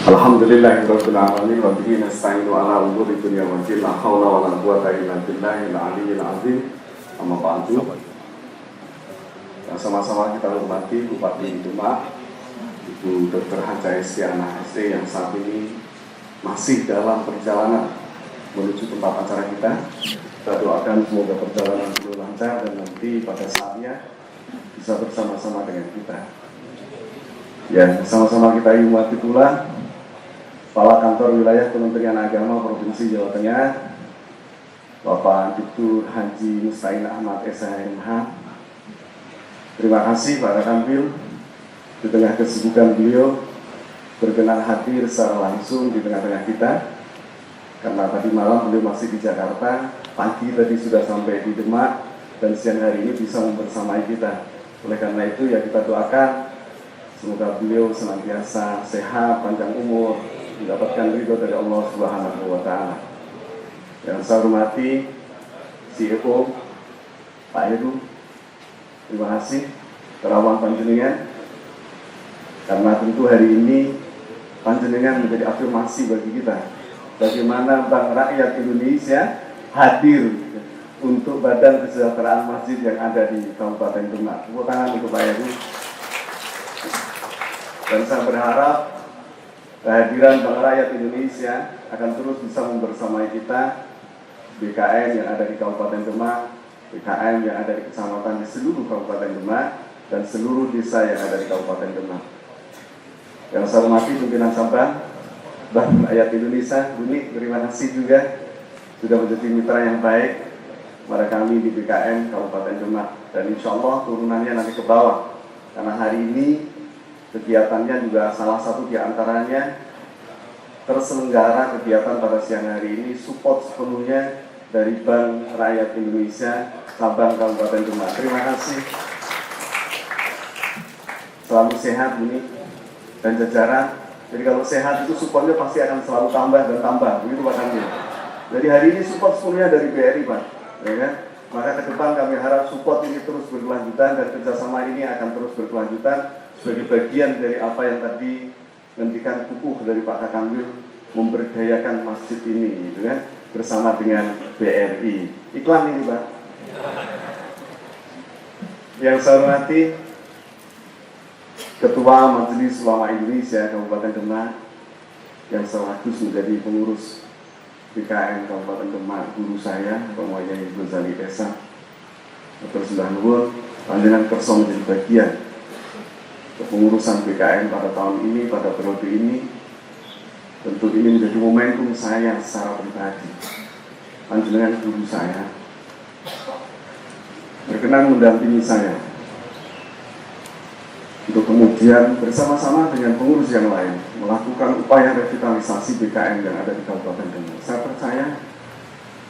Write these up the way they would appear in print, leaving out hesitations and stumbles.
Alhamdulillahirabbil alamin wa bihi nasta'inu ala umuri dunya wa din la haula wa la quwwata illa billahil aliyyil azim. Amma ba'du. Sama-sama kita hormati Bupati Demak, Ibu Dr. Haja Estiana SE yang saat ini masih dalam perjalanan menuju tempat acara kita. Kita doakan semoga perjalanan itu lancar dan nanti pada saatnya bisa bersama-sama dengan kita. Ya, sama-sama kita hormati pula Kepala Kantor Wilayah Kementerian Agama Provinsi Jawa Tengah, Bapak Dr. Haji Mustain Ahmad SHMH. Terima kasih Pak Kanwil, di tengah kesibukan beliau berkenan hadir secara langsung di tengah-tengah kita. Karena tadi malam beliau masih di Jakarta, pagi tadi sudah sampai di Demak, dan siang hari ini bisa membersamai kita. Oleh karena itu ya kita doakan semoga beliau senantiasa sehat, panjang umur, mendapatkan ridho dari Allah Subhanahu wa Ta'ala. Yang saya hormati CEO Pak Heru, terima kasih terawang panjenengan, karena tentu hari ini panjenengan menjadi afirmasi bagi kita bagaimana Bank Rakyat Indonesia hadir untuk Badan Kesejahteraan Masjid yang ada di Kabupaten Demak. Tepuk tangan untuk Pak Heru. Dan saya berharap kehadiran Bank Rakyat Indonesia akan terus bisa membersamai kita, BKN yang ada di Kabupaten Demak, BKN yang ada di kecamatan di seluruh Kabupaten Demak, dan seluruh desa yang ada di Kabupaten Demak. Yang saya hormati pimpinan cabang Bank Rakyat Indonesia, Buni, terima kasih juga sudah menjadi mitra yang baik pada kami di BKN Kabupaten Demak, dan insya Allah turunannya nanti ke bawah, karena hari ini kegiatannya juga salah satu diantaranya terselenggara kegiatan pada siang hari ini support sepenuhnya dari Bank Rakyat Indonesia cabang Kabupaten Demak. Terima kasih. Selalu sehat ini dan jajaran. Jadi kalau sehat itu supportnya pasti akan selalu tambah dan tambah. Begitu Pak Kanwil. Jadi hari ini support sepenuhnya dari BRI Pak. Ya kan? Maka ke depan kami harap support ini terus berkelanjutan dan kerjasama ini akan terus berkelanjutan sebagai bagian dari apa yang tadi nantikan kukuh dari Pak Kanwil memberdayakan masjid ini, gitu kan, bersama dengan BRI. Iklan ini Pak. Yang saya hormati Ketua Majelis Ulama Indonesia Kabupaten Demak, yang sekaligus menjadi pengurus BKN Kabupaten Demak, guru saya, Romo Yai Ghazali Desa, Dr. Sudah Nuwun, panjenengan kersa menjadi bagian kepengurusan BKN pada tahun ini, pada periode ini. Tentu ini menjadi momentum saya secara pribadi. Panjenengan guru saya berkenan mendampingi saya untuk kemudian bersama-sama dengan pengurus yang lain melakukan upaya revitalisasi BKN yang ada di Kabupaten Demak. Saya percaya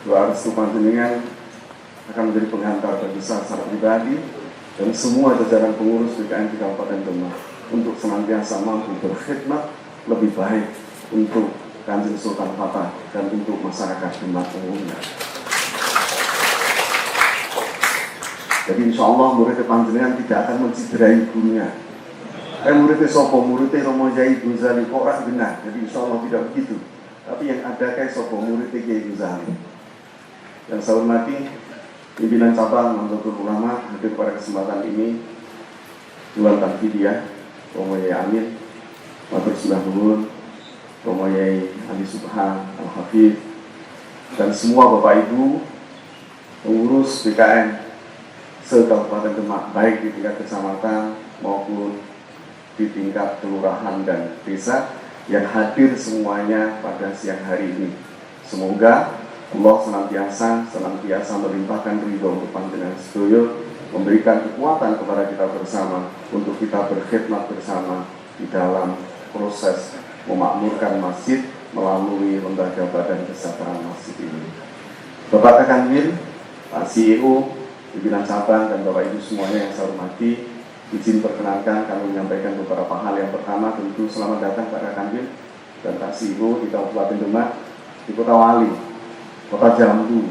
doa restu panjenengan akan menjadi penghantar bagi saya secara pribadi dan semua jajaran pengurus BKN di Kabupaten Demak untuk senantiasa mampu berkhidmat lebih baik untuk Kanjeng Sultan Fatah dan untuk masyarakat Demak umumnya. Jadi insya Allah murid panjenengan tidak akan menciderai gurunya. Muridnya sopo, muridnya Romo Yai Ghazali kok orang benar. Jadi insya Allah tidak begitu. Tapi yang ada kayak sopo, muridnya Yai Ghazali. Yang saya hormati pimpinan cabang Nahdlatul Ulama hadir pada kesempatan ini, Tuan Tanfidia, Romo Yai Amin, Matur Sudah Nuwun, Romo Yai Ali Subhan, Al-Hafidh, dan semua Bapak Ibu pengurus BKN se-Kabupaten Demak, baik di tingkat kecamatan maupun di tingkat kelurahan dan desa yang hadir semuanya pada siang hari ini. Semoga Allah senantiasa melimpahkan ridho untuk panjenengan sedaya, memberikan kekuatan kepada kita bersama untuk kita berkhidmat bersama di dalam proses memakmurkan masjid melalui lembaga Badan Kesejahteraan Masjid ini. Bapak Kanwil, Pak CEO, pimpinan cabang dan Bapak Ibu semuanya yang saya hormati, izin perkenankan kami menyampaikan beberapa hal. Yang pertama tentu selamat datang Pak Kanwil dan Pak CEO di Kabupaten Demak, di Kota Wali, Kota Jambu,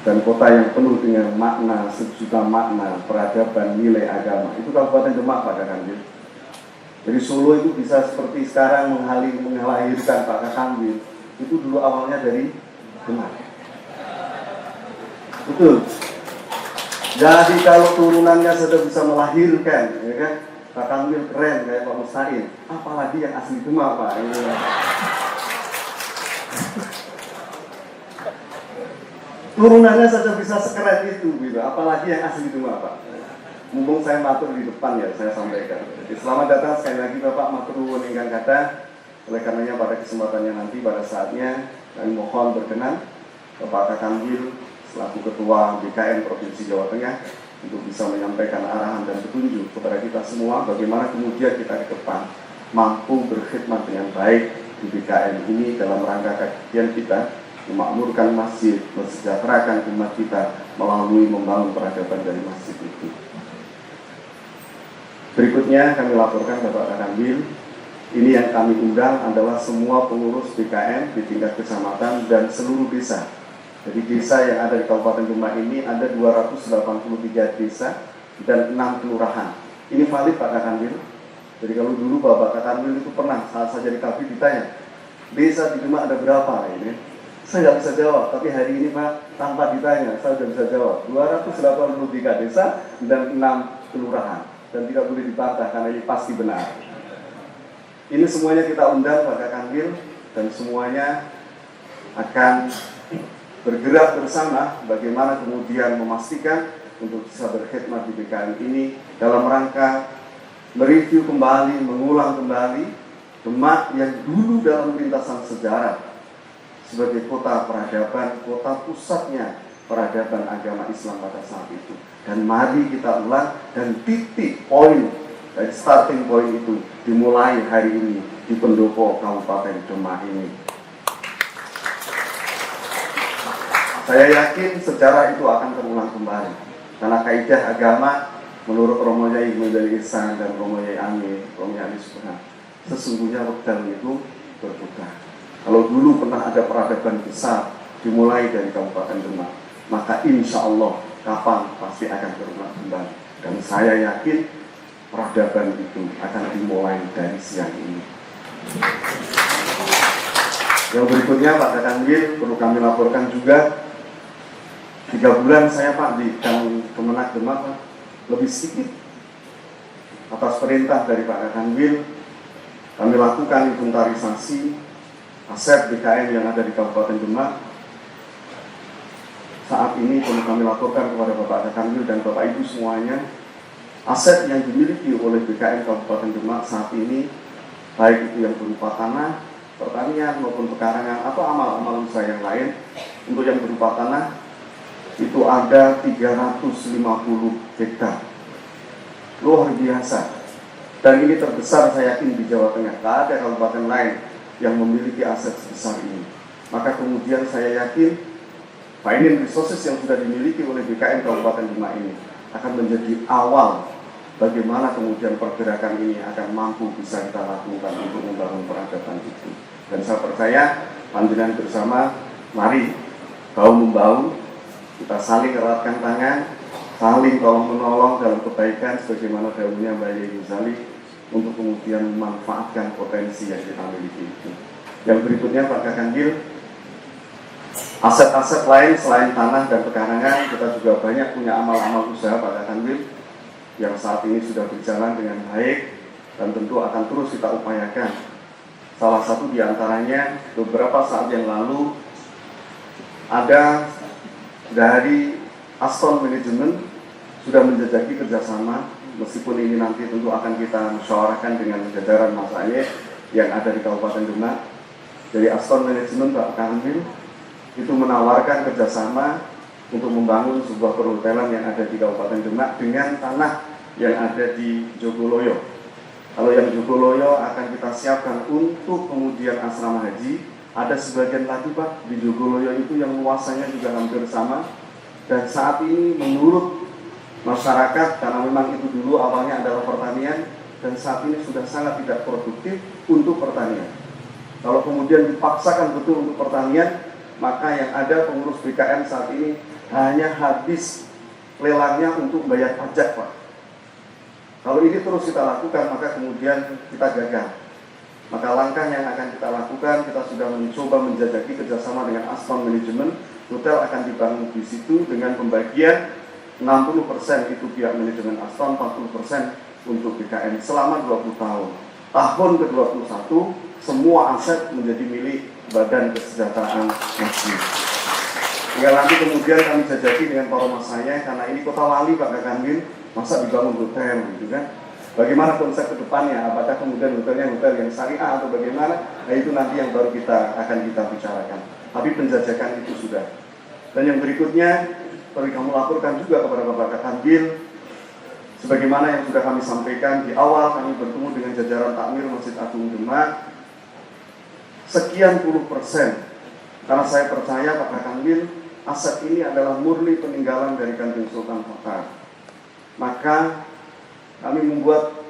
dan kota yang penuh dengan makna, sejuta makna, peradaban, nilai agama. Itu Kabupaten Demak Pak Kanwil. Jadi Solo itu bisa seperti sekarang melahirkan Pak Kakambil, itu dulu awalnya dari Demak. Betul. Jadi kalau turunannya sudah bisa melahirkan, ya kan, Pak Kambil keren kayak Pak Mustahil, apalagi yang asli Demak, Pak. Ya. Turunannya saja bisa sekeren itu, gitu. Apalagi yang asli Demak, Pak. Mumpung saya matur di depan ya, saya sampaikan. Jadi selamat datang sekali lagi Bapak matur nuwun ingkang kathah. Oleh karenanya pada kesempatannya nanti pada saatnya kami mohon berkenan Bapak Kakambil selaku Ketua BKN Provinsi Jawa Tengah untuk bisa menyampaikan arahan dan petunjuk kepada kita semua bagaimana kemudian kita ke depan mampu berkhidmat dengan baik di BKN ini dalam rangka kajian kita memakmurkan masjid, mensejahterakan umat kita melalui membangun peradaban dari masjid itu. Berikutnya kami laporkan Bapak Kakambil, ini yang kami undang adalah semua pengurus BKN di tingkat kecamatan dan seluruh desa. Jadi desa yang ada di Kabupaten Demak ini ada 283 desa dan 6 kelurahan. Ini valid Pak Kakambil. Jadi kalau dulu Bapak Kakambil itu pernah saat saya jadi kabid ditanya, desa di Demak ada berapa ini? Saya nggak bisa jawab, tapi hari ini Pak tanpa ditanya saya sudah bisa jawab. 283 desa dan 6 kelurahan. Dan tidak boleh dibantah karena ini pasti benar. Ini semuanya kita undang Pak Kakambil dan semuanya akan bergerak bersama bagaimana kemudian memastikan untuk bisa berkhidmat di BKN ini dalam rangka mereview kembali, mengulang kembali Demak yang dulu dalam lintasan sejarah sebagai kota peradaban, kota pusatnya peradaban agama Islam pada saat itu. Dan mari kita ulang dan titik poin dari starting point itu dimulai hari ini di pendopo Kabupaten Demak ini. Saya yakin sejarah itu akan terulang kembali karena kaidah agama menurut Romo Yai Mendali Ihsan dan Romo Yai Amin, Romo Yai Subhan, sesungguhnya wekdal itu berputar. Kalau dulu pernah ada peradaban besar dimulai dari Kabupaten Demak, maka insya Allah kapan pasti akan berulang kembali. Dan saya yakin peradaban itu akan dimulai dari siang ini. Yang berikutnya Pak Kakambil perlu kami laporkan juga 3 bulan saya Pak di Kemenak Demak Pak, lebih sedikit atas perintah dari Pak Kakambil kami lakukan inventarisasi aset BKN yang ada di Kabupaten Demak. Saat ini perlu kami laporkan kepada Bapak Kakambil dan Bapak Ibu semuanya, aset yang dimiliki oleh BKN Kabupaten Demak saat ini, baik itu yang berupa tanah, pertanian maupun pekarangan atau amal-amal usaha yang lain, untuk yang berupa tanah itu ada 350 hektar, luar biasa. Dan ini terbesar saya yakin di Jawa Tengah, tidak ada kabupaten lain yang memiliki aset sebesar ini. Maka kemudian saya yakin financial resources yang sudah dimiliki oleh BKN Kabupaten Demak ini akan menjadi awal bagaimana kemudian pergerakan ini akan mampu bisa kita lakukan untuk membangun peradaban itu. Dan saya percaya panjenengan bersama, mari bahu-membahu kita saling eratkan tangan, saling tolong menolong dalam kebaikan sebagaimana dahulunya Mbak Yai Ghazali untuk kemudian memanfaatkan potensi yang kita miliki itu. Yang berikutnya Pak Kakambil, aset-aset lain selain tanah dan pekarangan, kita juga banyak punya amal-amal usaha Pak Kakambil yang saat ini sudah berjalan dengan baik dan tentu akan terus kita upayakan. Salah satu diantaranya beberapa saat yang lalu ada dari Aston Management sudah menjajaki kerjasama, meskipun ini nanti tentu akan kita musyawarahkan dengan jajaran Mas Aye yang ada di Kabupaten Demak. Dari Aston Management Pak Kakambil itu menawarkan kerjasama untuk membangun sebuah perhotelan yang ada di Kabupaten Demak dengan tanah yang ada di Jogoloyo. Kalau yang Jogoloyo akan kita siapkan untuk kemudian asrama haji. Ada sebagian lagi Pak di Jogoloyo itu yang luasannya juga hampir sama. Dan saat ini menurut masyarakat, karena memang itu dulu awalnya adalah pertanian, dan saat ini sudah sangat tidak produktif untuk pertanian. Kalau kemudian dipaksakan betul untuk pertanian, maka yang ada pengurus BKN saat ini hanya habis lelangnya untuk bayar pajak Pak. Kalau ini terus kita lakukan, maka kemudian kita gagal. Maka langkah yang akan kita lakukan, kita sudah mencoba menjajaki kerjasama dengan Aston Management. Hotel akan dibangun di situ dengan pembagian 60% itu pihak manajemen Aston, 40% untuk BKN selama 20 tahun. Tahun ke-21, semua aset menjadi milik Badan Kesejahteraan Masjid. Tinggal nanti kemudian kami jajaki dengan para mas saya, karena ini kota wali Pak Kakanwil, masa dibangun hotel gitu kan. Bagaimana konsep ke depannya, apakah kemudian hotelnya hotel yang syariah atau bagaimana, nah itu nanti yang baru akan kita bicarakan. Tapi penjajakan itu sudah. Dan yang berikutnya, perlu kami laporkan juga kepada Bapak Kakanwil, sebagaimana yang sudah kami sampaikan di awal, kami bertemu dengan jajaran takmir Masjid Agung Demak, sekian puluh persen, karena saya percaya Pak Kakanwil, aset ini adalah murni peninggalan dari Kanjeng Sultan Fakar. Maka kami membuat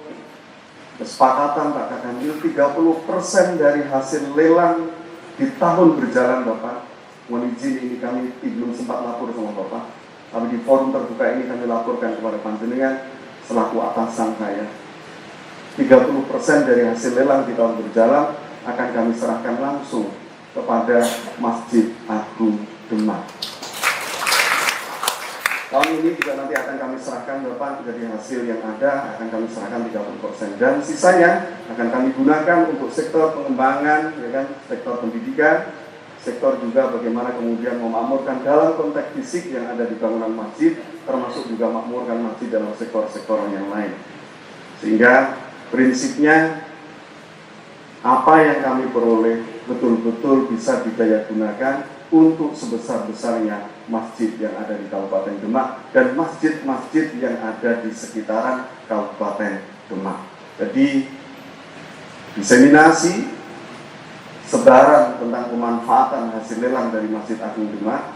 kesepakatan Pak Kakanwil 30% dari hasil lelang di tahun berjalan Bapak. Mohon izin ini kami belum sempat lapor sama Bapak, tapi di forum terbuka ini kami laporkan kepada panjenengan selaku atasan saya. 30% dari hasil lelang di tahun berjalan akan kami serahkan langsung kepada Masjid Agung Demak. Tahun ini juga nanti akan kami serahkan Bapak, dari hasil yang ada akan kami serahkan 30%, dan sisanya akan kami gunakan untuk sektor pengembangan, ya kan, sektor pendidikan, sektor juga bagaimana kemudian memakmurkan dalam konteks fisik yang ada di bangunan masjid, termasuk juga makmurkan masjid dalam sektor-sektor yang lain. Sehingga prinsipnya apa yang kami peroleh betul-betul bisa didaya gunakan untuk sebesar-besarnya masjid yang ada di Kabupaten Demak dan masjid-masjid yang ada di sekitaran Kabupaten Demak. Jadi diseminasi sebaran tentang pemanfaatan hasil lelang dari Masjid Agung Demak,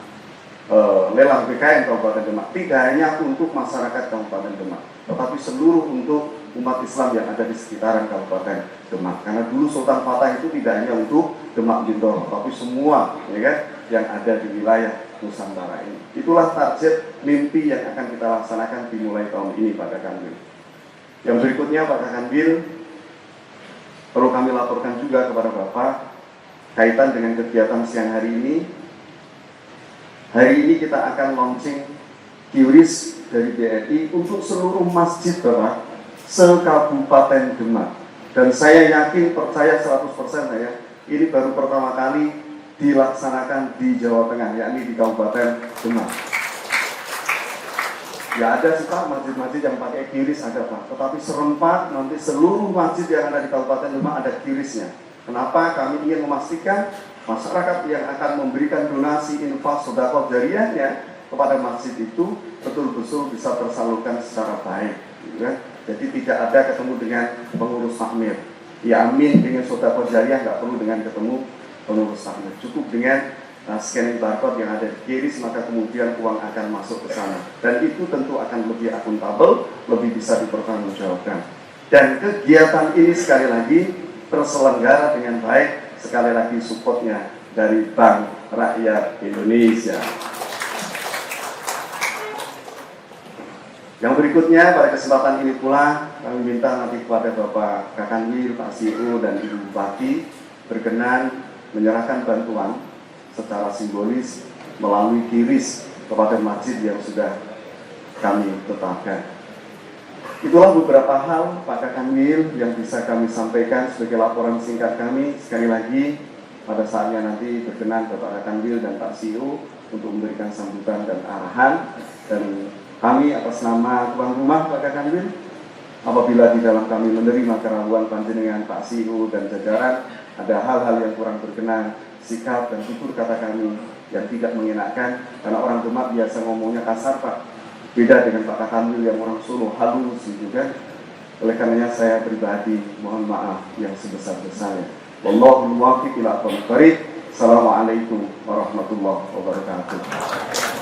lelang BKN Kabupaten Demak, tidak hanya untuk masyarakat Kabupaten Demak, tetapi seluruh untuk umat Islam yang ada di sekitaran Kabupaten Demak. Karena dulu Sultan Fatah itu tidak hanya untuk Demak Bintoro, tapi semua, ya kan, yang ada di wilayah Nusantara ini. Itulah target mimpi yang akan kita laksanakan dimulai tahun ini Pak Kakanwil. Yang berikutnya Pak Kakanwil, perlu kami laporkan juga kepada Bapak kaitan dengan kegiatan siang hari ini. Hari ini kita akan launching QRIS dari BRI untuk seluruh masjid Bapak se-Kabupaten Demak. Dan saya yakin, percaya 100% saya, ini baru pertama kali dilaksanakan di Jawa Tengah, yakni di Kabupaten Demak. Ya ada sih Pak, masjid-masjid yang pakai QRIS ada Pak, tetapi serempak nanti seluruh masjid yang ada di Kabupaten Demak ada QRIS-nya. Kenapa? Kami ingin memastikan masyarakat yang akan memberikan donasi infak sedekah jariyahnya kepada masjid itu betul-betul bisa tersalurkan secara baik, gitu kan? Jadi tidak ada ketemu dengan pengurus takmir. Ya amin, dengan sedekah jariyah nggak perlu dengan ketemu pengurus takmir. Cukup dengan scanning barcode yang ada di QRIS, maka kemudian uang akan masuk ke sana. Dan itu tentu akan lebih akuntabel, lebih bisa dipertanggungjawabkan. Dan kegiatan ini sekali lagi terselenggara dengan baik, sekali lagi supportnya dari Bank Rakyat Indonesia. Yang berikutnya, pada kesempatan ini pula kami minta nanti kepada Bapak Kakanwil, Pak CEO dan Ibu Bupati berkenan menyerahkan bantuan secara simbolis melalui QRIS kepada masjid yang sudah kami tetapkan. Itulah beberapa hal Pak Kakanwil yang bisa kami sampaikan sebagai laporan singkat kami. Sekali lagi, pada saatnya nanti berkenan Bapak Kakanwil dan Pak CEO untuk memberikan sambutan dan arahan. Dan kami atas nama tuan rumah Pak Kakanwil, apabila di dalam kami menerima keraguan panjenengan Pak CEO dan jajaran, ada hal-hal yang kurang berkenan, sikap dan tutur kata kami yang tidak mengenakan, karena orang Demak biasa ngomongnya kasar Pak, beda dengan Pak Kakanwil yang orang Solo halus gitu kan. Oleh karenanya saya pribadi mohon maaf yang sebesar-besarnya. Wallahul muwaffiq ila aqwamit thoriq. Assalamualaikum warahmatullahi wabarakatuh.